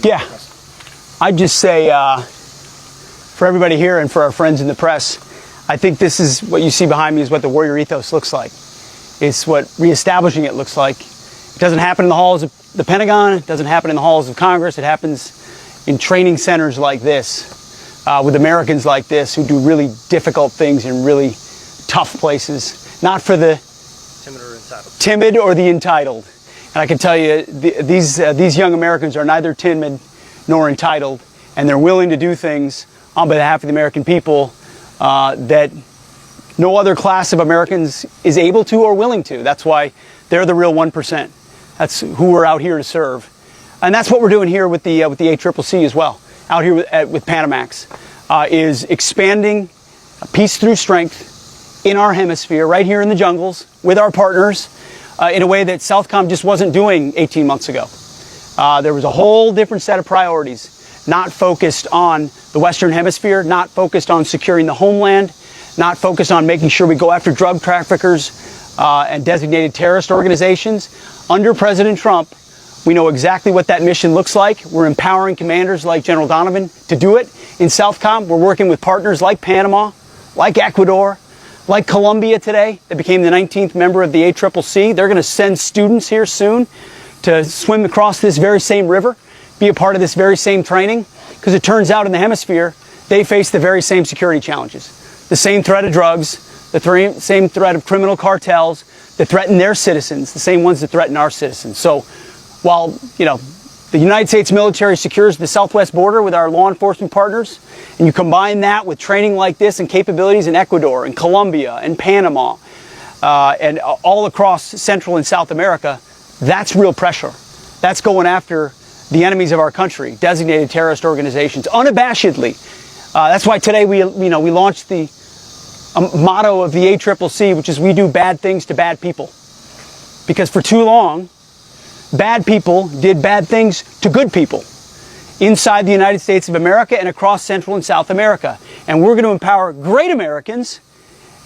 Yeah, I'd just say for everybody here and for our friends in the press, I think this is what you see behind me is what the warrior ethos looks like. It's what reestablishing it looks like. It doesn't happen in the halls of the Pentagon. It doesn't happen in the halls of Congress. It happens in training centers like this, with Americans like this who do really difficult things in really tough places, not for the timid or the entitled. And I can tell you, these young Americans are neither timid nor entitled, and they're willing to do things on behalf of the American people that no other class of Americans is able to or willing to. That's why they're the real 1%. That's who we're out here to serve. And that's what we're doing here with the ACCC as well, out here with Panamax, is expanding peace through strength in our hemisphere, right here in the jungles, with our partners, in a way that Southcom just wasn't doing 18 months ago. There was a whole different set of priorities, not focused on the Western Hemisphere, not focused on securing the homeland, not focused on making sure we go after drug traffickers and designated terrorist organizations. Under President Trump, we know exactly what that mission looks like. We're empowering commanders like General Donovan to do it. In Southcom, we're working with partners like Panama, like Ecuador, like Colombia today, that became the 19th member of the ACCC. They're going to send students here soon to swim across this very same river, be a part of this very same training, because it turns out in the hemisphere, they face the very same security challenges. The same threat of drugs, the same threat of criminal cartels that threaten their citizens, the same ones that threaten our citizens. So while, the United States military secures the southwest border with our law enforcement partners, and you combine that with training like this and capabilities in Ecuador and Colombia and Panama and all across Central and South America, that's real pressure. That's going after the enemies of our country, designated terrorist organizations, unabashedly. That's why today we launched the motto of the ACCC, which is we do bad things to bad people. Because for too long, bad people did bad things to good people inside the United States of America and across Central and South America. And we're going to empower great Americans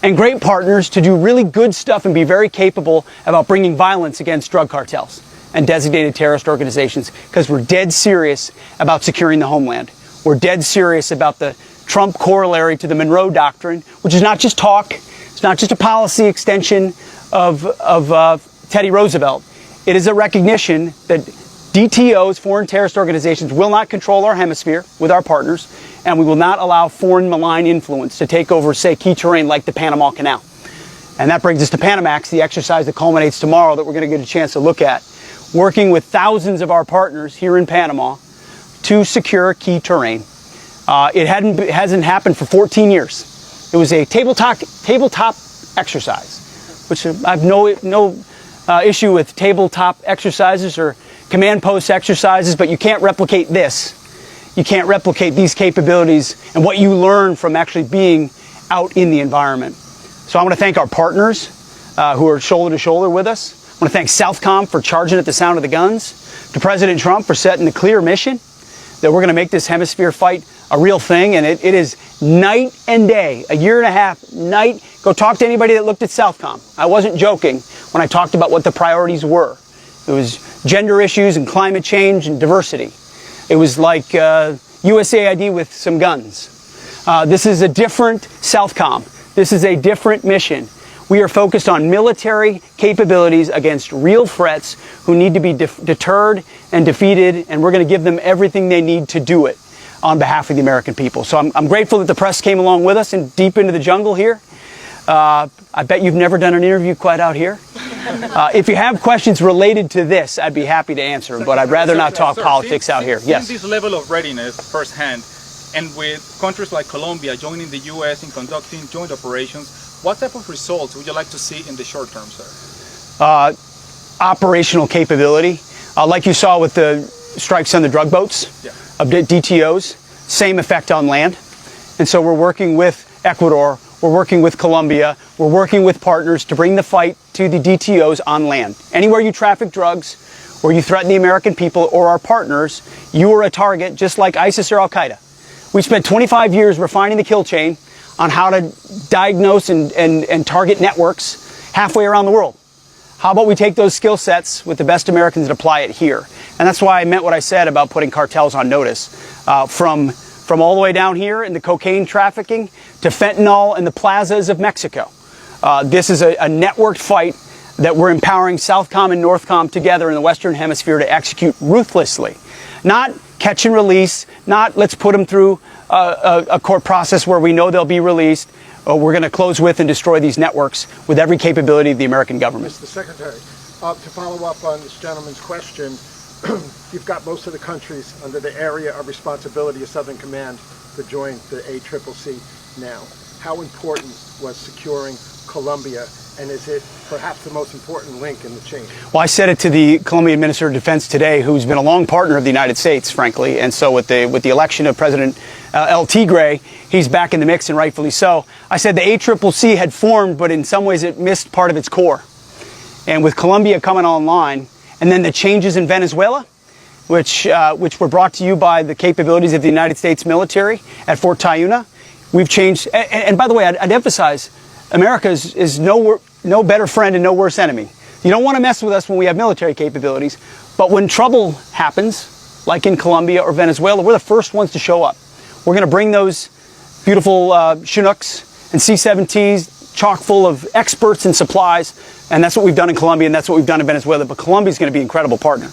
and great partners to do really good stuff and be very capable about bringing violence against drug cartels and designated terrorist organizations, because we're dead serious about securing the homeland. We're dead serious about the Trump corollary to the Monroe Doctrine, which is not just talk. It's not just a policy extension of Teddy Roosevelt. It is a recognition that DTOs, foreign terrorist organizations, will not control our hemisphere with our partners, and we will not allow foreign malign influence to take over, say, key terrain like the Panama Canal. And that brings us to Panamax, the exercise that culminates tomorrow that we're going to get a chance to look at, working with thousands of our partners here in Panama to secure key terrain. It hasn't happened for 14 years. It was a tabletop exercise, which I have no issue with tabletop exercises or command post exercises, but you can't replicate this. You can't replicate these capabilities and what you learn from actually being out in the environment. So I want to thank our partners who are shoulder to shoulder with us. I want to thank Southcom for charging at the sound of the guns, to President Trump for setting the clear mission that we're going to make this hemisphere fight a real thing, and it is night and day, a year and a half, night. Go talk to anybody that looked at Southcom. I wasn't joking when I talked about what the priorities were. It was gender issues and climate change and diversity. It was like USAID with some guns. This is a different Southcom. This is a different mission. We are focused on military capabilities against real threats who need to be deterred and defeated, and we're going to give them everything they need to do it on behalf of the American people. So I'm grateful that the press came along with us and deep into the jungle here. I bet you've never done an interview quite out here. If you have questions related to this, I'd be happy to answer, but I'd rather not talk politics out here. Yes. This level of readiness firsthand, and with countries like Colombia joining the U.S. in conducting joint operations, what type of results would you like to see in the short term, sir? Operational capability. Like you saw with the strikes on the drug boats of DTOs, same effect on land. And so we're working with Ecuador, we're working with Colombia, we're working with partners to bring the fight to the DTOs on land. Anywhere you traffic drugs, or you threaten the American people or our partners, you are a target just like ISIS or Al-Qaeda. We spent 25 years refining the kill chain on how to diagnose and target networks halfway around the world. how about we take those skill sets with the best Americans and apply it here? And that's why I meant what I said about putting cartels on notice. From all the way down here in the cocaine trafficking to fentanyl in the plazas of Mexico. This is a networked fight that we're empowering Southcom and Northcom together in the Western Hemisphere to execute ruthlessly. Not catch and release, not let's put them through a court process where we know they'll be released. We're going to close with and destroy these networks with every capability of the American government. Mr. Secretary, to follow up on this gentleman's question, you've got most of the countries under the area of responsibility of Southern Command to join the ACCC now. How important was securing Colombia, and is it perhaps the most important link in the chain? Well, I said it to the Colombian Minister of Defense today, who's been a long partner of the United States, frankly, and so with the election of President El Tigre, he's back in the mix, and rightfully so. I said the ACCC had formed, but in some ways it missed part of its core. And with Colombia coming online, and then the changes in Venezuela, which were brought to you by the capabilities of the United States military at Fort Tayuna, we've changed. And by the way, I'd emphasize, America is no better friend and no worse enemy. You don't want to mess with us when we have military capabilities, but when trouble happens, like in Colombia or Venezuela, we're the first ones to show up. We're going to bring those beautiful Chinooks and C-17s chock full of experts and supplies, and that's what we've done in Colombia, and that's what we've done in Venezuela. But Colombia's going to be an incredible partner.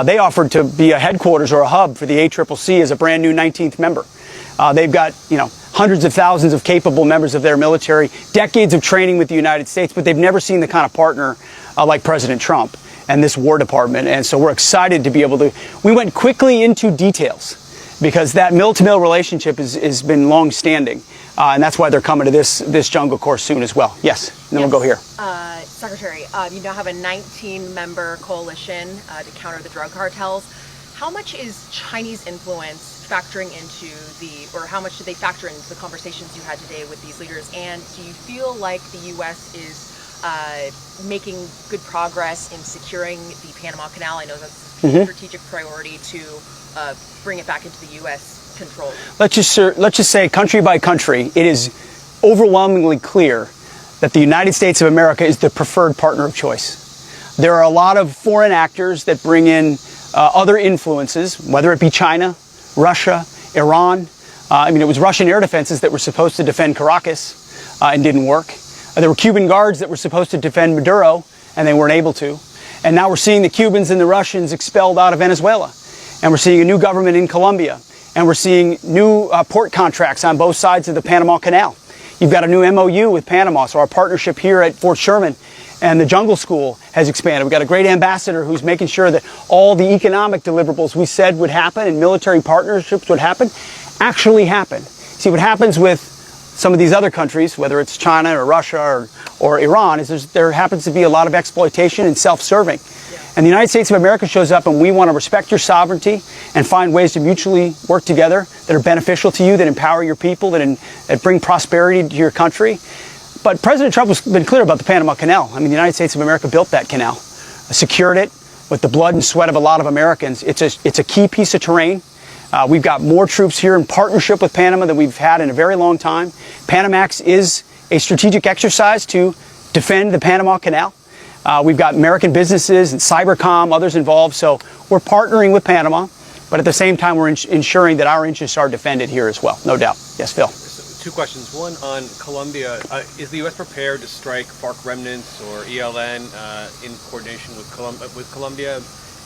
They offered to be a headquarters or a hub for the ACCC as a brand new 19th member. They've got, hundreds of thousands of capable members of their military, decades of training with the United States, but they've never seen the kind of partner like President Trump and this War Department. And so we're excited to be able to. We went quickly into details because that mill-to-mill relationship has been long-standing, and that's why they're coming to this jungle course soon as well. Yes, and then we'll go here. Secretary, you now have a 19-member coalition to counter the drug cartels. How much is Chinese influence factoring into or how much do they factor into the conversations you had today with these leaders? And do you feel like the U.S. is making good progress in securing the Panama Canal? I know that's a strategic priority to bring it back into the U.S. control. Let's just say, country by country, it is overwhelmingly clear that the United States of America is the preferred partner of choice. There are a lot of foreign actors that bring in other influences, whether it be China, Russia, Iran. It was Russian air defenses that were supposed to defend Caracas and didn't work. There were Cuban guards that were supposed to defend Maduro and they weren't able to. And now we're seeing the Cubans and the Russians expelled out of Venezuela. And we're seeing a new government in Colombia. And we're seeing new port contracts on both sides of the Panama Canal. You've got a new MOU with Panama, so our partnership here at Fort Sherman and the Jungle School has expanded. We've got a great ambassador who's making sure that all the economic deliverables we said would happen and military partnerships would happen actually happen. See, what happens with some of these other countries, whether it's China or Russia or Iran, is there happens to be a lot of exploitation and self-serving. And the United States of America shows up and we want to respect your sovereignty and find ways to mutually work together that are beneficial to you, that empower your people, that bring prosperity to your country. But President Trump has been clear about the Panama Canal. The United States of America built that canal, secured it with the blood and sweat of a lot of Americans. It's a key piece of terrain. We've got more troops here in partnership with Panama than we've had in a very long time. Panamax is a strategic exercise to defend the Panama Canal. We've got American businesses and Cybercom, others involved. So we're partnering with Panama, but at the same time, we're ensuring that our interests are defended here as well, no doubt. Yes, Phil. Two questions. One on Colombia. Is the U.S. prepared to strike FARC remnants or ELN in coordination with Colombia?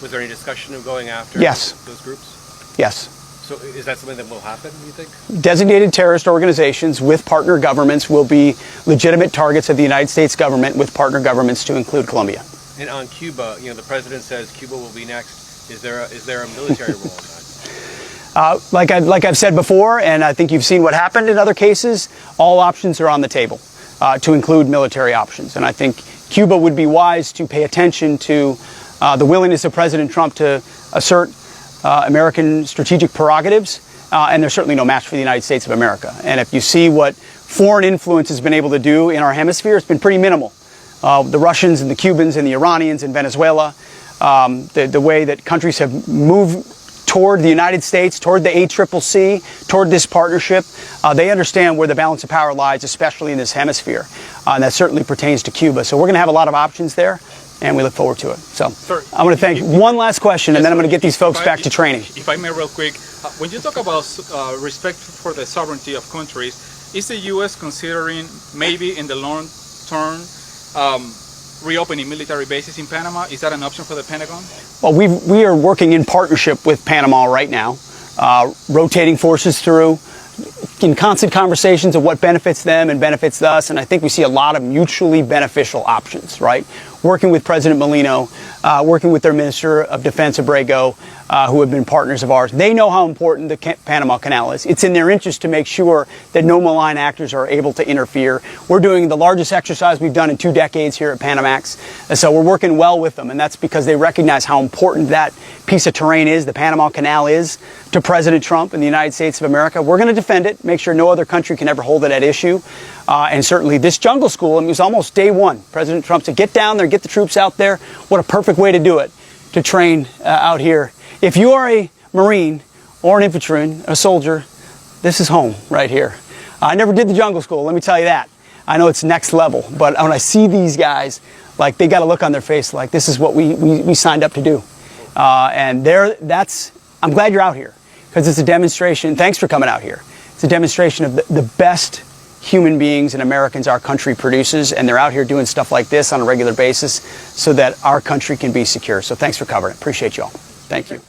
Was there any discussion of going after those groups? Yes. So is that something that will happen, you think? Designated terrorist organizations with partner governments will be legitimate targets of the United States government with partner governments to include Colombia. And on Cuba, the president says Cuba will be next. Is there a military role in that? Like I've said before, and I think you've seen what happened in other cases, all options are on the table to include military options. And I think Cuba would be wise to pay attention to the willingness of President Trump to assert American strategic prerogatives, and there's certainly no match for the United States of America. And if you see what foreign influence has been able to do in our hemisphere, it's been pretty minimal. The Russians and the Cubans and the Iranians in Venezuela, the way that countries have moved toward the United States, toward the ACCC, toward this partnership, they understand where the balance of power lies, especially in this hemisphere. And that certainly pertains to Cuba. So we're going to have a lot of options there. and we look forward to it. So Sir, I'm going to thank one last question, and then I'm going to get these folks back to training. If I may real quick, when you talk about respect for the sovereignty of countries, is the U.S. considering maybe in the long term reopening military bases in Panama? Is that an option for the Pentagon? Well, we are working in partnership with Panama right now, rotating forces through, in constant conversations of what benefits them and benefits us, and I think we see a lot of mutually beneficial options, right? Working with President Molino, working with their Minister of Defense, Abrego, who have been partners of ours. They know how important the Panama Canal is. It's in their interest to make sure that no malign actors are able to interfere. We're doing the largest exercise we've done in 2 decades here at Panamax, and so we're working well with them, and that's because they recognize how important that piece of terrain is, the Panama Canal is, to President Trump and the United States of America. We're going to defend it, make sure no other country can ever hold it at issue. And certainly this jungle school, it was almost day one. President Trump said, get down there, get the troops out there. What a perfect way to do it, to train out here. If you are a Marine or an infantryman, a soldier, this is home right here. I never did the jungle school, let me tell you that. I know it's next level, but when I see these guys, like they got a look on their face like this is what we signed up to do. And I'm glad you're out here because it's a demonstration. Thanks for coming out here. It's a demonstration of the best human beings and Americans our country produces, and they're out here doing stuff like this on a regular basis so that our country can be secure. So thanks for covering it. Appreciate you all. Thank you.